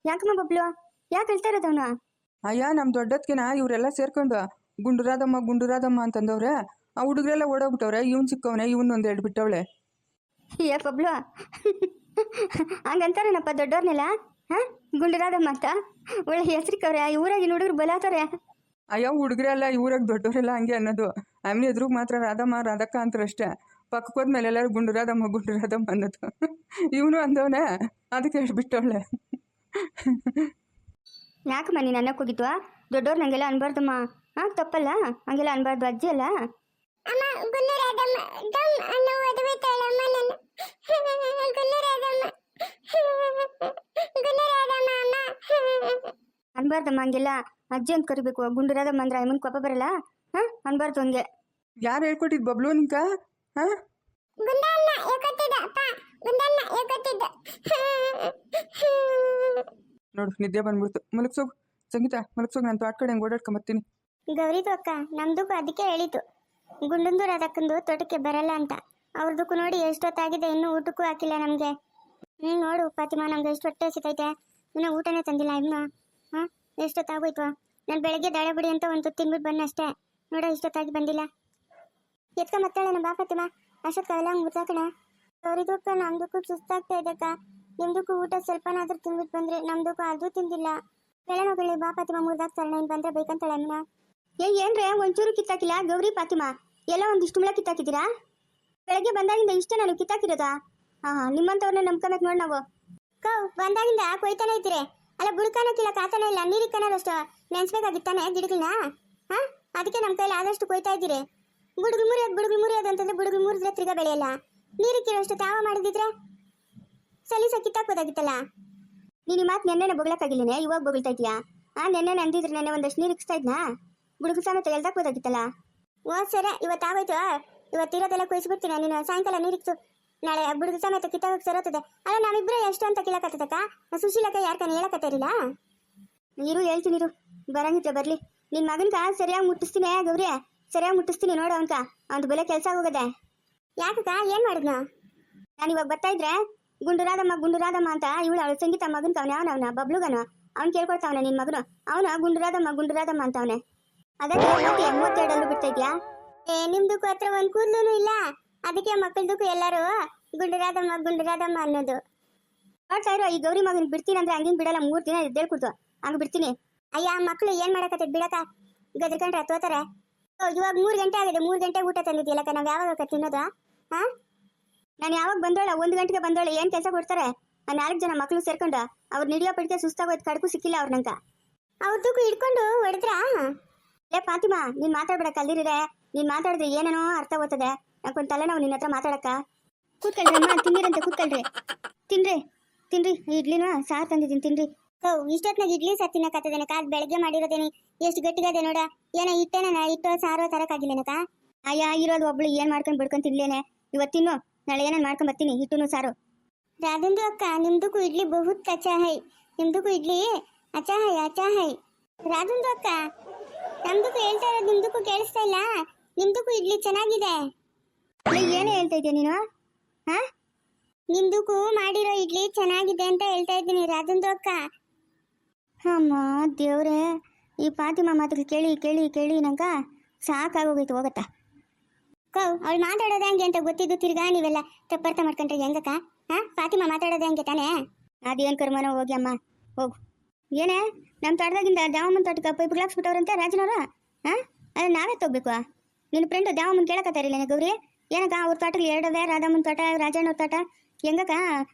ಯಾಕಮ್ಮ ಬಬ್ಲು ಯಾಕೆ ಹೇಳ್ತಾ ಇರೋದವನ? ಅಯ್ಯ ನಮ್ಮ ದೊಡ್ಡದ್ಕೆನ ಇವರೆಲ್ಲ ಸೇರ್ಕೊಂಡು ಗುಂಡುರಾದಮ್ಮ ಗುಂಡುರಾದಮ್ಮ ಅಂತಂದವ್ರೆ. ಆ ಹುಡುಗರೆಲ್ಲ ಓಡೋಗ್ಬಿಟ್ಟವ್ರೆ. ಇವನು ಸಿಕ್ಕವನೆ, ಇವನೊಂದು ಎರಡು ಬಿಟ್ಟವಳೆ. ಯಾ ಬಬ್ಲು ಹಂಗಂತಾರೇನಪ್ಪ ದೊಡ್ಡವ್ರನ್ನೆಲ್ಲ? ಹಾಂ, ಗುಂಡುರಾದಮ್ಮ ಅಂತ ಒಳ್ಳೆ ಹೆಸ್ರಿಕವ್ರೆ. ಊರಾಗಿನ ಹುಡುಗರು ಬಲಾತಾರೆ. ಅಯ್ಯೋ ಹುಡುಗರೆಲ್ಲ ಊರಾಗ ದೊಡ್ಡವರೆಲ್ಲ ಹಂಗೆ ಅನ್ನೋದು. ಆಮೇಲೆ ಎದುರು ಮಾತ್ರ ರಾಧಮ್ಮ ರಾಧಕ್ಕ ಅಂತಾರಷ್ಟೇ. ಪಕ್ಕಕ್ಕೆ ಹೋದ್ಮೇಲೆ ಎಲ್ಲರೂ ಗುಂಡುರಾದಮ್ಮ ಗುಂಡುರಾದಮ್ಮ ಅನ್ನೋದು. ಇವನು ಅಂದವನೇ, ಅದಕ್ಕೆ ಎಷ್ಟು ಬಿಟ್ಟವಳೆ. ಯಾಕಮ್ಮ ನೀನು ಅನ್ನಕ್ಕೆ ಹೋಗಿದ್ವಾ? ದೊಡ್ಡವ್ರು ನನಗೆಲ್ಲ ಅನ್ಬಾರ್ದಮ್ಮ. ಹಾಂ, ತಪ್ಪಲ್ಲ, ಹಂಗೆಲ್ಲ ಅನ್ಬಾರ್ದು. ಅಜ್ಜಿ ಅಲ್ಲ. ಅನ್ಬಾರ್ದಮ್ಮ ಹಂಗೆಲ್ಲ. ಅಜ್ಜಿ ಅಂತ ಕರಿಬೇಕು. ಗುಂಡುರಾದಮ್ಮ ಅಂದ್ರೆ ಅಮ್ಮನ ಕೋಪ ಬರಲ್ಲ. ಹಾಂ, ಅನ್ಬಾರ್ದು ಹಂಗೆ. ಯಾರು ಹೇಳ್ಕೊಟ್ಟಿದ್ದು ಬಬ್ಲು ನಿಂಕ? ಹಾಂ, ನೋಡು ನಿದ್ದೆ ಬಂದ್ಬಿಡ್ತು. ಮಲಗ್ಸೋಗು ಸಂಗೀತ, ಮಲಗ್ಸೋಗು. ನಾನು ತೋಟ ಕಡೆ ಹಂಗೆ ಓಡಾಡ್ಕೊಂಬರ್ತೀನಿ. ಗೌರಿದು ಅಕ್ಕ, ನಮ್ದಕ್ಕೂ ಅದಕ್ಕೆ ಹೇಳಿತು ಗುಂಡಂದು ರಾಧಕ್ಕಂದು ತೋಟಕ್ಕೆ ಬರಲ್ಲ ಅಂತ. ಅವ್ರದಕ್ಕೂ ನೋಡಿ ಎಷ್ಟೊತ್ತಾಗಿದೆ, ಇನ್ನೂ ಊಟಕ್ಕೂ ಹಾಕಿಲ್ಲ ನಮಗೆ. ನೋಡು ಫಾತಿಮಾ, ನಮ್ಗೆ ಎಷ್ಟು ಹೊಟ್ಟೆ ಹಸಿತೈತೆ, ಇನ್ನೂ ಊಟನೇ ತಂದಿಲ್ಲ ಇನ್ನು. ಹಾಂ, ಎಷ್ಟೊತ್ತಾಗೋಯ್ತು? ನಾನು ಬೆಳಗ್ಗೆ ದಾಳೆ ಬಿಡಿ ಅಂತ ಒಂದು ತಿನ್ಬಿಟ್ಟು ಬನ್ನಿ ಅಷ್ಟೇ. ನೋಡೋ ಇಷ್ಟೊತ್ತಾಗಿ ಬಂದಿಲ್ಲ. ಎತ್ಕ ಮತ್ತಾಳೇನ ಬಾ ಫಾತಿಮಾ, ಅಷ್ಟೊತ್ತಾಗಲ್ಲ ಹಂಗೆ ಮುಚ್ಚಾಕಣ. ಗೌರಿದು ಅಕ್ಕ, ನಮ್ದಕ್ಕೂ ಸುಸ್ತಾಗ್ತಾ ಇದೆ ಅಕ್ಕ. ನಿಮ್ದಕ್ಕೂ ಊಟ ಸ್ವಲ್ಪನಾದ್ರೂ ತಿನ್ಬಿಟ್ಟು ಬಂದ್ರೆ, ನಮ್ದಕ್ಕೂ ಅದು ತಿಂದಿಲ್ಲ. ಬೆಳೆನೋಗಲಿ ಬಾ ಫಾತಿಮಾ, ಮುರ್ದಾಗ್ತಾಳೆ. ನೀನು ಬಂದ್ರೆ ಬೇಕಂತಾಳೆ ಅಮ್ಮನ. ಏನ್ರೆ ಒಂಚೂರು ಕಿತ್ತಾಕಿಲ್ಲ ಗೌರಿ ಫಾತಿಮಾ? ಎಲ್ಲ ಒಂದಿಷ್ಟು ಮುಳ ಕಿತ್ತಾಕಿದ್ದೀರಾ? ಬೆಳಗ್ಗೆ ಬಂದಾಗಿಂದ ಇಷ್ಟೇ ನಾನು ಕಿತ್ತಾಕಿರೋದಾ? ಹಾಂ, ನಿಮ್ಮಂಥವ್ರನ್ನ ನಂಬ್ಕೊಬೇಕು ನೋಡಿ ನಾವು. ಬಂದಾಗಿಂದ ಕೊಯ್ತಾನೆ ಇದ್ದೀರಿ. ಅಲ್ಲ, ಬುಡ್ಕಾನ ಕಿಲ್ಲ ಕಾತಾನೆ ಇಲ್ಲ. ನೀರಿಗೆ ಕನ್ನಡಷ್ಟು ನೆನ್ಸ್ಬೇಕಾಗಿತ್ತಾನೆ ಗಿಡಗಳನ್ನ. ಹಾಂ, ಅದಕ್ಕೆ ನಮ್ಮ ಕೈಲಿ ಆದಷ್ಟು ಕೊಯ್ತಾ ಇದ್ದೀರಿ. ಬುಡುಗು ಮುರಿಯೋದು ಅಂತಂದ್ರೆ ಬುಡುಗು ಮುರಿದ್ರೆ ತಿರ್ಗಾ ಬೆಳೆಯಲ್ಲ. ನೀರಿಗೆ ಕಿರೋಷ್ಟು ತಾವ ಮಾಡಿದಿದ್ರೆ ಸಲೀಸ ಕಿತ್ತಾಕ್ಬೋದಾಗಿತ್ತಲ್ಲ. ನೀನು ಈ ಮಾತು ನೆನ್ನೆನೆ ಬೊಗಳಕ್ಕಾಗಿಲ್ಲೇನೆ, ಇವಾಗ ಬೊಗಳ್ತಾ ಇದೆಯಾ? ನೆನ್ನೆ ಅಂದಿದ್ರೆ ನೆನ್ನೆ ಒಂದಷ್ಟು ನೀರು ಇಕ್ಸ್ತಾ ಇದ್ನಾ? ಬುಡುಗು ಸಮೇತ ಎಲ್ದಾಕ್ಬೋದಾಗಿತ್ತಲ್ಲ. ಓ ಸರಿ, ಇವತ್ತಾಗೋಯ್ತು. ಇವತ್ತಿರೋದೆಲ್ಲ ಕೊಯ್ಸ್ಬಿಡ್ತೀನಿ. ನೀನು ಸಾಯಂಕಾಲ ನೀರಿಕ್ಸು. ನಾಳೆ ಬುಡುಗು ಸಮೇತ ಕಿತ್ತಾಗಕ್ಕೆ ಸರೋತದೆ. ಅಲ್ಲ, ನಾವಿಬ್ಬರೇ ಎಷ್ಟು ಅಂತ ಕಿಲಕತ್ತದಕ್ಕ? ಸುಶೀಲಕ್ಕ ಯಾರ್ಕನ ಹೇಳಕತ್ತಿರಲಿಲ್ಲ? ನೀರು ಹೇಳ್ತೀನಿ, ಬರಂಗಿದ್ರೆ ಬರಲಿ. ನಿನ್ನ ಮಗನ್ಕ ಸರಿಯಾಗಿ ಮುಟ್ಟಿಸ್ತೀನಿ ಗೌರಿ, ಸರಿಯಾಗಿ ಮುಟ್ಟಿಸ್ತೀನಿ ನೋಡು. ಅವನ್ದು ಬೆಲೆ ಕೆಲಸ ಆಗೋಗದೆ. ಯಾಕಕ್ಕ, ಏನು ಮಾಡಿದ್ನ? ನಾನು ಇವಾಗ ಬರ್ತಾ ಇದ್ರೆ ಗುಂಡುರಾದಮ್ಮ ಅಂತ ಇವಳು ಅವಳು ಸಂಗೀತ ಮಗನ್ಕ ಅವನ ಬಬ್ಲುಗನು ಅವ್ನು ಕೇಳ್ಕೊಡ್ತಾವನೆ. ನಿನ್ನ ಮಗನು ಅವನು ಗುಂಡುರಾದಮ್ಮ ಅಂತ ಅವನೇ. ಅದಕ್ಕೆ 32 ಬಿಡ್ತಾ ಇದ್ಯಾ? ನಿಮ್ದಕ್ಕೂ ಹತ್ರ ಒಂದು ಕೂದಲೂ ಇಲ್ಲ. ಅದಕ್ಕೆ ಮಕ್ಕಳದಕ್ಕೂ ಎಲ್ಲರೂ ಗುಂಡುರಾದಮ್ಮ ಅನ್ನೋದು. ನೋಡ್ತಾ ಇರೋ, ಈ ಗೌರಿ ಮಗನ್ ಬಿಡ್ತೀನಿ ಅಂದ್ರೆ ಹಂಗಿಂಗ್ ಬಿಡಲ್ಲ. 3 ದಿನ ಎದ್ದೇಳ್ಕೊಡ್ತು, ಹಂಗೆ ಬಿಡ್ತೀನಿ. ಅಯ್ಯ, ಮಕ್ಕಳು ಏನು ಮಾಡಕತ್ತದ ಬಿಡಕ? ಗದ್ರಕೊಂಡ್ರೆ ತೋತಾರೆ. ಇವಾಗ 3 ಗಂಟೆ ಆಗಿದೆ. 3 ಗಂಟೆಗೆ ಊಟ ತಂದಿದ್ಯಲ್ಲಕ್ಕ, ನಾವು ಯಾವಾಗ ತಿನ್ನೋದು? ಹಾಂ, ನಾನು ಯಾವಾಗ ಬಂದೋಳ? 1 ಗಂಟೆಗೆ ಬಂದೋಳೆ. ಏನು ಕೆಲಸ ಕೊಡ್ತಾರೆ? 4 ಜನ ಮಕ್ಕಳು ಸೇರ್ಕೊಂಡು ಅವ್ರು ನಿಡಿಯೋ ಪಡಿಕೆ ಸುಸ್ತಾಗೋಯ್ತು. ಕಡಕು ಸಿಕ್ಕಿಲ್ಲ ಅವ್ರ ನಂಕ. ಅವ್ರದಕ್ಕೂ ಹಿಡ್ಕೊಂಡು ಹೊಡೆದ್ರಾ? ಲೇ ಫಾತಿಮಾ, ನೀನು ಮಾತಾಡ್ಬೇಡ. ಕಲ್ಲಿರಿರೆ ನೀನು ಮಾತಾಡಿದ್ರೆ ಏನೇನೋ ಅರ್ಥ ಹೋಗ್ತದೆ. ಯಾಕೊಂದು ತಲೆನೋವು ನಿನ್ನ ಹತ್ರ ಮಾತಾಡಕ್ಕ. ಕೂತ್ಕೊಳ್ರಿ ಅಮ್ಮ, ತಿಂದಿರಂತೆ ಕೂತ್ಕೊಳ್ರಿ. ತಿನ್ರಿ ಇಡ್ಲಿನ ಸಾರು ತಂದಿದ್ದೀನಿ, ತಿನ್ರಿ. ಇಷ್ಟೊತ್ನಾಗ ಇಡ್ಲಿ ಸಾರು ತಿನ್ನಕತ್ತದೇನಕ? ಅದು ಬೆಳಗ್ಗೆ ಮಾಡಿರೋದೇನಿ ಎಷ್ಟು ಗಟ್ಟಿಗದೆ ನೋಡ. ಏನೋ ಹಿಟ್ಟು ಸಾರೋ ತರಕಾಗಿಲ್ಲೇನಕ? ಅಯ್ಯ, ಇರೋದು ಒಬ್ಳು ಏನು ಮಾಡ್ಕೊಂಡು ಬಿಡ್ಕೊಂಡು ತಿನ್ಲೇನೆ. ಇವತ್ತಿನ್ನು ನಾಳೆ ಏನೇನು ಮಾಡ್ಕೊಂಡು ಬರ್ತೀನಿ, ಹಿಟ್ಟು ಸಾರು. ರಾಧಂದು ಅಕ್ಕ, ನಿಮ್ದಕ್ಕೂ ಇಡ್ಲಿ ಬಹುತ್ ಅಚ್ಚಾ ಹೈ. ನಿಮ್ದಕ್ಕೂ ಇಡ್ಲಿ ಅಚ್ಚಾ ಹೈ. ರಾಧಂದು ಅಕ್ಕ, ನಮ್ದಕ್ಕೂ ಹೇಳ್ತಾ ಇರೋದು ನಿಮ್ದಕ್ಕೂ ಕೇಳಿಸ್ತಾ ಇಲ್ಲ. ನಿಮ್ದಕ್ಕೂ ಇಡ್ಲಿ ಚೆನ್ನಾಗಿದೆ. ಏನೇ ಹೇಳ್ತಾ ಇದೀಯ ನೀನು? ಹಾ, ನಿಮ್ದಕ್ಕೂ ಮಾಡಿರೋ ಇಡ್ಲಿ ಚೆನ್ನಾಗಿದೆ ಅಂತ ಹೇಳ್ತಾ ಇದ್ದೀನಿ ರಾಧಂದು ಅಕ್ಕ. ಅಮ್ಮ ದೇವ್ರೆ, ಈ ಫಾತಿಮಾ ಮಾತುಗಳು ಕೇಳಿ ನಂಗ ಸಾಕಾಗೋಗೈತು. ಹೋಗತ್ತಾ ಅವಳು ಮಾತಾಡೋದೇ ಹಂಗೆ ಅಂತ ಗೊತ್ತಿದ್ದು ತಿರ್ಗಾ ನೀವೆಲ್ಲ ತಪ್ಪರ್ಥ ಮಾಡ್ಕೊಂಡ್ರೆ ಹೆಂಗಕ್ಕ? ಹಾಂ, ಫಾತಿಮಾ ಮಾತಾಡೋದೇ ಹಂಗೆ ತಾನೇ? ಅದೇನು ಕರ್ಮನೋ, ಹೋಗಿ ಅಮ್ಮ ಹೋಗು. ಏನೇ ನಮ್ಮ ತೋಟದಾಗಿಂದ ದ್ಯಾವಮ್ಮನ ತೋಟಕ್ಕೆ ಪೈಪ್ ಹಾಕ್ಸ್ಬಿಟ್ಟವ್ರಂತೆ ರಾಜನವ್ರು. ಹಾಂ, ಅದೇ ನಾವೇ ತಗೋಬೇಕು. ನಿನ್ನ ಫ್ರೆಂಡು ದ್ಯಾವಮ್ಮನ ಕೇಳಕತ್ತಾರಿಲ್ಲ ಗೌರಿ? ಏನಕ್ಕ ಅವ್ರ ತೋಟಕ್ಕೆ 2 ರಾಧಮ್ಮನ ತೋಟ, ರಾಜಣ್ಣವ್ರ ತೋಟ. ಹೆಂಗಕ್ಕ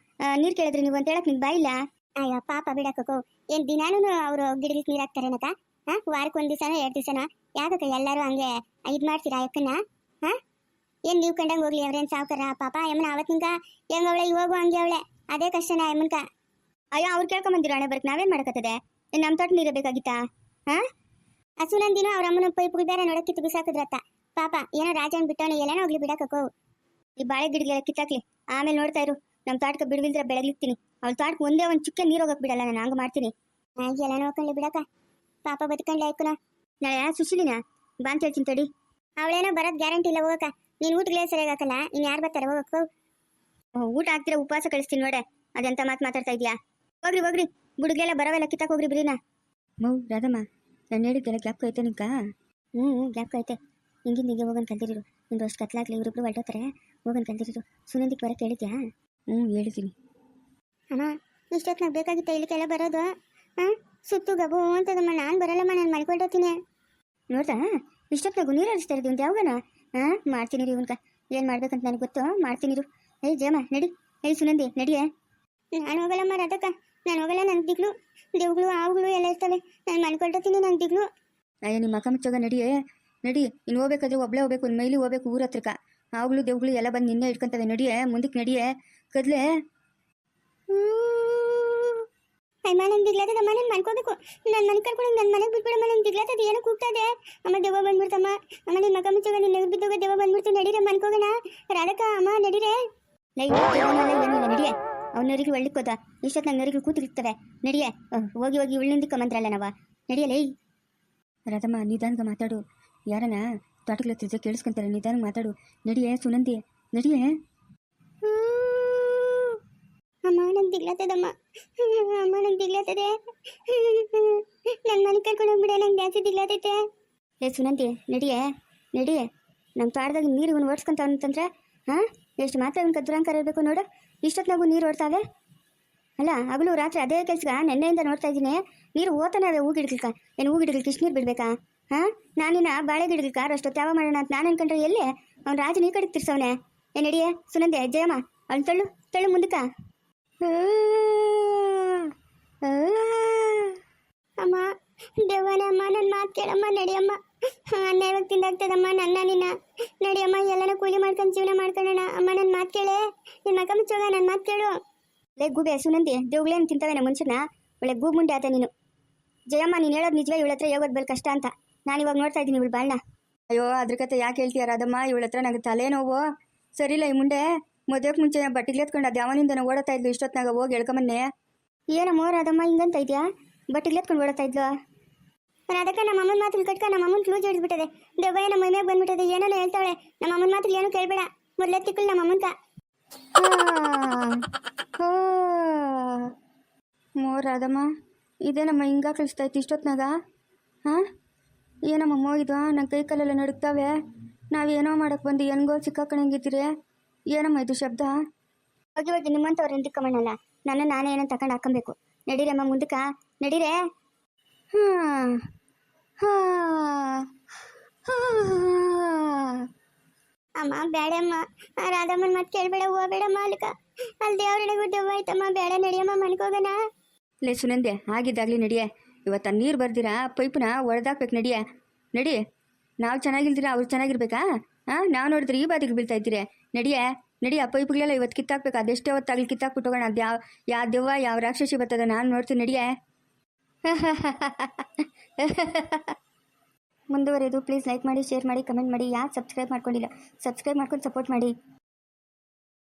ನೀರು ಕೇಳಿದ್ರಿ ನೀವು ಅಂತ ಹೇಳಕ್ ನಿಂಗೆ ಬಾಯಿಲ್ಲ? ಅಯ್ಯೋ ಪಾಪ ಬಿಡಕ್ಕೋ. ಏನು ದಿನಾನು ಅವರು ಗಿಡಕ್ಕೆ ನೀರು ಹಾಕ್ತಾರೇನಕ್ಕ? ಹಾಂ, ವಾರಕ್ಕೆ 1 ದಿವಸನೋ 2 ದಿವಸನೋ? ಯಾಕಕ್ಕ ಎಲ್ಲರೂ ಹಂಗೆ ಇದು ಮಾಡ್ತೀರಾ ಅಕ್ಕನ್ನ? ಹಾಂ, ಏನು ನೀವು ಕಂಡಂಗೆ ಹೋಗ್ಲಿ, ಅವ್ರೇನು ಸಾವುಕಾರ ಪಾಪ. ಯಮ್ಮನ ಅವತ್ತಿಂಕ ಹೆಂಗ ಅವಳೆ, ಇವಾಗೂ ಹಂಗೆ ಅವಳೆ. ಅದೇ ಕಷ್ಟನ ಯಮ್ಮನ್ಕ. ಅಯ್ಯೋ, ಅವ್ರು ಕೇಳ್ಕೊಂಬಂದಿರೋ ಹಣೆ ಬರಕ್ಕೆ ನಾವೇನು ಮಾಡಕತ್ತದೆ? ನಮ್ಮ ತೋಟ ನೀರೇ ಬೇಕಾಗಿತ್ತಾ? ಹಾಂ, ಹಸುನಂದಿನೂ ಅವ್ರ ಅಮ್ಮನ ಪೈಪ್ಗಳು ಬೇರೆ ನೋಡೋ ಕಿತ್ತು ಬಿಸಾಕಿದ್ರತ್ತ. ಪಾಪ ಏನೋ ರಾಜನ್ ಬಿಟ್ಟವನ ಎಲ್ಲನೋ ಹೋಗ್ಲಿ ಬಿಡಕ್ಕೋ. ಈ ಬಾಳೆ ಗಿಡಗಳೆಲ್ಲ ಕಿತ್ತಾಕ್ಲಿ, ಆಮೇಲೆ ನೋಡ್ತಾ ಇರು. ನಮ್ಮ ತೋಟಕ್ಕೆ ಬಿಡವಿಲ್ದ್ರೆ ಬೆಳಗ್ಲಿಕ್ತೀನಿ. ಅವ್ಳ ತೋಟಕ್ಕೆ ಒಂದೇ ಒಂದು ಚುಕ್ಕೆ ನೀರು ಹೋಗಕ್ಕೆ ಬಿಡಲ್ಲ. ನಾನು ಹಂಗೆ ಮಾಡ್ತೀನಿ. ಎಲ್ಲ ನೋಡ್ಕೊಳ್ಳಿ ಬಿಡಕ್ಕ. ಪಾಪ ಬದುಕೊಂಡ್ಲೆ ಆಯ್ಕುನ. ನಾಳೆ ಸುಶೀಲಿನ ಬಾ ಅಂತ ಹೇಳ್ತೀನಿ ತಡಿ. ಅವಳೇನೋ ಬರೋದು ಗ್ಯಾರಂಟಿ ಇಲ್ಲ. ಹೋಗಕ್ಕ, ನೀನು ಊಟಗಳೇ ಸರಿಯಾಗಿ ಹಾಕಲ್ಲ. ಇನ್ನು ಯಾರು ಬರ್ತಾರೆ? ಹೋಗಕ್ಕೋ. ಊಟ ಹಾಕ್ತಿರ ಉಪವಾಸ ಕಳಿಸ್ತೀನಿ ನೋಡೆ. ಅದೆಂತ ಮಾತು ಮಾತಾಡ್ತಾ ಇದೆಯಾ? ಹೋಗ್ರಿ ಹೋಗ್ರಿ ಬುಡುಗೆಲ್ಲ ಬರವೆಲ್ಲ ಕಿತ್ತಾಕ್ ಹೋಗ್ರಿ ಬಿರಿನಾ. ಮೌ ರಾಧಮ್ಮ ನಾನು ಹೇಳಿದ್ದೆಲ್ಲ ಗ್ಯಾಪ್ ಐತೆ ನಿಂಕ? ಹ್ಞೂ ಗ್ಯಾಪ್ ಐತೆ. ಹಿಂಗಿಂದ ಹಿಂಗೆ ಹೋಗೋನ್ ಕಲ್ತಿರಿರು. ಒಂದು ವರ್ಷ ಕತ್ಲಾಗ್ಲಿ ಇವರಿಬ್ರು ಹೊರಟೋತಾರೆ. ಹೋಗೋನ್ ಕಲ್ತಿರಿರು. ಸುನಂದಿಗೆ ಬರೋಕ್ಕೆ ಹೇಳಿದ್ಯಾ? ಹೇಳಿದ್ದೀನಿ. ಅಮ್ಮ ಇಷ್ಟೊತ್ತಿನಾಗ ಬೇಕಾಗಿತ್ತ ಇಲ್ಲಿಗೆಲ್ಲ ಬರೋದು? ಹಾಂ ಸುತ್ತು ಗಬು ಅಂತದಮ್ಮ. ನಾನು ಬರಲ್ಲಮ್ಮ, ನಾನು ಮಲ್ಕೊಳ್ತೀನಿ. ನೋಡ್ದಾ ಇಷ್ಟೊತ್ತಿನಾಗು ನೀರು ಹರಿಸ್ತಾ ಇರೋದು ಅಂತ ಯಾವಾಗನ? ಹಾಂ ಮಾಡ್ತೀನಿ ರೀ ಇವನ್ಕ. ಏನು ಮಾಡ್ಬೇಕಂತ ನನಗೆ ಗೊತ್ತು, ಮಾಡ್ತೀನಿ ರೀ. ಏಯ್ ಜಯಮ್ಮ ನಡಿ. ಏಯ್ ಸುನಂದಿ ನಡಿಯೇ. ನಾನು ಹೋಗಲ್ಲಮ್ಮ ರಾಧಕ್ಕ, ನಾನು ಹೋಗಲ್ಲ. ನನ್ನ ದಿಗ್ಲು ದೇವ್ಗಳು ಆವುಗಳು ಎಲ್ಲ ಇರ್ತವೆ. ನಾನು ಮಲ್ಕೊಳ್ತೀನಿ, ನನ್ನ ದಿಗ್ಲು. ಅಯ್ಯ ನಿಮ್ಮ ಅಕ್ಕ ಮುಚ್ಚೋಗ ನಡಿಯೇ ನಡಿ. ಇನ್ನು ಹೋಗ್ಬೇಕಾದ್ರೆ ಒಬ್ಳೆ ಹೋಗ್ಬೇಕು, ಒಂದು ಮೈಲಿ ಹೋಗ್ಬೇಕು ಊರ ಹತ್ರಕ್ಕ. ಆವುಗಳು ದೇವ್ಗಳು ಎಲ್ಲ ಬಂದು ನಿನ್ನೆ ಇಟ್ಕೊಂತವೆ. ನಡಿಯೇ ಮುಂದಕ್ಕೆ ನಡಿಯೇ ಕದ್ಲೆ. ಅಮ್ಮ ನಂಗೆ ದಿಗ್ಲಾತದಮ್ಮ, ನಾನು ಮಲ್ಕೋಬೇಕು. ನಾನು ಮನೆ ಕರ್ಕೊಂಡು ನನ್ನ ಮನೆಗೆ ಬಿಟ್ಬಿಡಮ್ಮ. ನಂಗೆ ದಿಗ್ಲಾತದ, ಏನೋ ಕೂಗ್ತಾ ಇದೆ. ಅಮ್ಮ ದೆವ್ವ ಬಂದ್ಬಿಡ್ತಮ್ಮ. ಅಮ್ಮ ನಿನ್ನ ಮಗ ಮುಚ್ಚೋಗ, ನಿನ್ನ ಎದುರು ಬಿದ್ದೋಗ ದೆವ್ವ ಬಂದ್ಬಿಡ್ತು. ನಡೀರ ಮನ್ಕೋಗೋಣ ರಾಧಕ್ಕ. ಅಮ್ಮ ನಡೀರೆ. ಏನಿಲ್ಲ ನಡಿಯೇ. ಅವ್ನ ನರಿಗಳು ಒಳ್ಳಿಕ್ಕೋದ ಇಷ್ಟೊತ್ತು ನಂಗೆ ನರಿಗಳು ಕೂತಿರ್ತವೆ. ನಡಿಯೇ. ಹೋಗಿ ಹೋಗಿ ಉಳ್ಳಿಂದಿಕ್ಕ ಮಂತ್ರಲ್ಲ ನಾವ. ನಡಿಯಲ್ಲ. ರಾಧಮ್ಮ ನಿಧಾನಕ್ಕೆ ಮಾತಾಡು. ಯಾರನ ತೋಟಗಳು ಹತ್ತಿದ್ರೆ ಕೇಳಿಸ್ಕೊಂತಾರೆ. ನಿಧಾನಕ್ಕೆ ಮಾತಾಡು. ನಡಿಯೇ ಸುನಂದಿ ನಡಿಯೇ. ಅಮ್ಮ ನಂಗೆ ದಿಗ್ಲಾತದಮ್ಮ. ಅಮ್ಮ ನಂಗೆ ದಿಗ್ಲಾತದೆ. ನನ್ನ ಮನೆ ಕರ್ಕೊಂಡು ಹೋಗ್ಬಿಡೆ, ನಂಗೆ ಜಾಸ್ತಿ ದಿಗ್ಲಾತೈತೆ. ಏ ಸುನಂದಿ ನಡಿಯೇ ನಡಿಯೇ. ನಮ್ಮ ತೋಟದಾಗ ನೀರು ಇವನು ಓಡಿಸ್ಕೊಂತಾವ ಅಂತಂದ್ರೆ ಹಾಂ ಎಷ್ಟು ಮಾತ್ರ ಇವನ್ಕ ದುರಂಕಾರ ಇರಬೇಕು ನೋಡು. ಇಷ್ಟೊತ್ತಿನಾಗೂ ನೀರು ಓಡ್ತಾವೆ. ಅಲ್ಲ ಹಗಲು ರಾತ್ರಿ ಅದೇ ಕೆಲ್ಸಗ ನೆನ್ನೆಯಿಂದ ನೋಡ್ತಾ ಇದ್ದೀನಿ. ನೀರು ಓತಾನೆ ಅವೆ ಹೂಗಿಡ್ಲಿಕ್ಕ. ಏನು ಹೂಗಿಡ್ಲಿಕ್ಕೆ ಇಷ್ಟು ನೀರು ಬಿಡ್ಬೇಕಾ? ಹಾಂ ನಾನಿನ್ನ ಬಾಳೆ ಗಿಡಲಿಕ್ಕ ಅಷ್ಟೊತ್ತು ಯಾವ ಮಾಡೋಣ ಅಂತ ನಾನು ಅನ್ಕೊಂಡ್ರೆ ಎಲ್ಲಿ ಅವ್ನು ರಾಜನ ಈ ಕಡೆ ತಿರ್ಸವನೆ. ಏನು ನಡಿಯೇ ಸುನಂದಿ ಜಯಮ್ಮ ಅವ್ನು ತಳ್ಳು ತಳ್ಳು ಮುಂದಕ್ಕ. ಅಮ್ಮ ದೇವನೇ ಅಮ್ಮ, ನನ್ನ ಮಾತು ಕೇಳಮ್ಮ. ನಡಿಯಮ್ಮ. ಅನ್ಯಾಯವಾಗಿ ತಿಂದಾಗ್ತದಮ್ಮ ನನ್ನ ನಿನ್ನ. ನಡಿಯಮ್ಮ, ಎಲ್ಲನ ಕೂಲಿ ಮಾಡ್ಕೊಂಡು ಜೀವನ ಮಾಡ್ಕೊಳ್ಳೋಣ. ಅಮ್ಮ ನನ್ನ ಮಾತು ಕೇಳೆ. ನಿನ್ನ ಮಗ ಮುಚ್ಚೋಗ, ನನ್ನ ಮಾತು ಕೇಳು. ಲೇ ಗೂಬೆ ಸುನಂದಿ ದೇವ್ಗಳೇನು ತಿಂತವೆ ನಮ್ಮ ಮನುಷ್ಯನ. ಒಳ್ಳೆ ಗೂಬ್ ಮುಂಡೆ ಆತ ನೀನು. ಜಯಮ್ಮ ನೀನು ಹೇಳೋದು ನಿಜವೇ. ಇವಳ ಹತ್ರ ಹೋಗೋದು ಬಲ್ ಕಷ್ಟ ಅಂತ ನಾನು ಇವಾಗ ನೋಡ್ತಾ ಇದ್ದೀನಿ ಇವಳು ಬಾಳ್ನ. ಅಯ್ಯೋ ಅದ್ರ ಕತೆ ಯಾಕೆ ಹೇಳ್ತೀಯ ರಾಧಮ್ಮ? ಇವಳ ಹತ್ರ ನನಗೆ ತಲೆನೋವು ಸರಿಯಿಲ್ಲ. ಈ ಮುಂಡೆ ಮದುವೆಗೆ ಮುಂಚೆ ಬಟ್ಟೆಗೆ ಎತ್ಕೊಂಡು ಅದು ಯಾವನಿಂದ ಓಡತಾ ಇದ್ಲು. ಇಷ್ಟೊತ್ತಿನಾಗ ಹೋಗಿ ಹೇಳ್ಕೊಂಬನ್ನೆ. ಏನಮ್ಮ ರಾಧಮ್ಮ ಹಿಂಗಂತ ಇದೆಯಾ? ಬಟ್ಟೆಗೆ ಎತ್ಕೊಂಡು ಓಡತಾ ಇದ್ಲು. ಅದಕ್ಕೆ ನಮ್ಮ ಅಮ್ಮನ ಮಾತು ಕಟ್ಕ. ನಮ್ಮ ಅಮ್ಮನ ಕ್ಲೂಸ್ ಹಿಡಿದ್ಬಿಟ್ಟದೆ. ದೆವ್ವ ನಮ್ಮ ಮೈಮ್ಯಾಗ ಬಂದ್ಬಿಟ್ಟದೆ. ಏನೋ ಹೇಳ್ತಾಳೆ. ನಮ್ಮ ಅಮ್ಮನ ಮಾತು ಏನು ಕೇಳಬೇಡ. ಮೊದಲೇ ತಿಕ್ಕಳು ನಮ್ಮ ಅಮ್ಮಂತ. ರಾಧಮ್ಮ ಇದೇನಮ್ಮ ಹಿಂಗ ಕಳಿಸ್ತಾ ಇತ್ತು ಇಷ್ಟೊತ್ತಿನಾಗ? ಹಾಂ ಏನಮ್ಮ ಮೋಗಿದ್ವಾ? ನನ್ನ ಕೈ ಕಾಲೆಲ್ಲ ನಡುಕ್ತಾವೆ. ನಾವೇನೋ ಮಾಡಕ್ಕೆ ಬಂದು ಹೆಂಗೋ ಸಿಕ್ಕಾಕೊಂಡಂಗಿದ್ದೀರಿ. ಏನಮ್ಮ ಇದು ಶಬ್ದ? ಹೋಗಿ ಹೋಗಿ ನಿಮ್ಮಂಥವ್ರು ಎಂದಿಕ್ಕಮ್ಮಣ್ಣಲ್ಲ. ನಾನೇ ಏನೋ ತಗೊಂಡು ಹಾಕೊಬೇಕು. ನಡೀರಮ್ಮ ಮುಂದಕ್ಕ ನಡೀರೆ. ಹಾಂ ಹಾಂ ಅಮ್ಮ ಬೇಡಮ್ಮ. ರಾಧಮ್ಮನ ಮಾತು ಕೇಳಬೇಡ, ಹೋಗಬೇಡಮ್ಮ. ಅಲ್ಕ ಅಲ್ಲಿ ದೇವ್ರಡೆಗೂ ದೆವ್ವ ಆಯ್ತಮ್ಮ. ಬೇಡ, ನಡಿಯಮ್ಮ ಮನ್ಕೋಗೋಣ. ಲೇ ಸುನಂದೆ ಆಗಿದ್ದಾಗಲಿ ನಡಿಯೇ. ಇವತ್ತು ನೀರು ಬರ್ದಿರಾ ಪೈಪನ್ನ ಒಡೆದಾಕ್ಬೇಕು. ನಡಿಯೇ ನಡಿ. ನಾವು ಚೆನ್ನಾಗಿಲ್ದಿರ ಅವ್ರು ಚೆನ್ನಾಗಿರ್ಬೇಕಾ? ಹಾಂ ನಾವು ನೋಡಿದ್ರೆ ಈ ಬಾದಿಗೆ ಬೀಳ್ತಾ ಇದ್ದೀರಿ. ನಡಿಯೇ ನಡಿ. ಆ ಪೈಪ್ಗಳೆಲ್ಲ ಇವತ್ತು ಕಿತ್ತಾಕ್ಬೇಕು. ಅದೆಷ್ಟೇ ಹೊತ್ತಾಗಲಿ ಕಿತ್ತಾಕ್ಬಿಟ್ಟು ಹೋಗೋಣ. ಅದು ಯಾವ ದೆವ್ವ ಯಾವ ರಾಕ್ಷಸಿ ಬರ್ತದೆ ನಾನು ನೋಡ್ತೀನಿ. ನಡಿಯೇ. ಮುಂದುವರೆದು ಪ್ಲೀಸ್ ಲೈಕ್ ಮಾಡಿ, ಶೇರ್ ಮಾಡಿ, ಕಮೆಂಟ್ ಮಾಡಿ. ಯಾರು ಸಬ್ಸ್ಕ್ರೈಬ್ ಮಾಡ್ಕೊಂಡಿಲ್ಲ ಸಬ್ಸ್ಕ್ರೈಬ್ ಮಾಡ್ಕೊಂಡು ಸಪೋರ್ಟ್ ಮಾಡಿ.